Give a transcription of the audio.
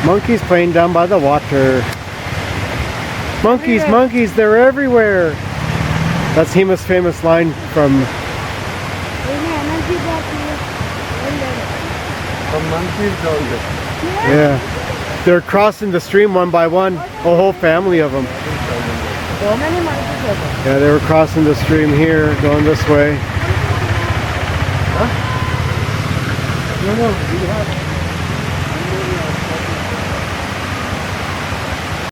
Monkeys playing down by the water. Monkeys, monkeys, they're everywhere. That's Hima's famous line from... Yeah. They're crossing the stream one by one. A whole family of them. Yeah, they were crossing the stream here, going this way. No, we have.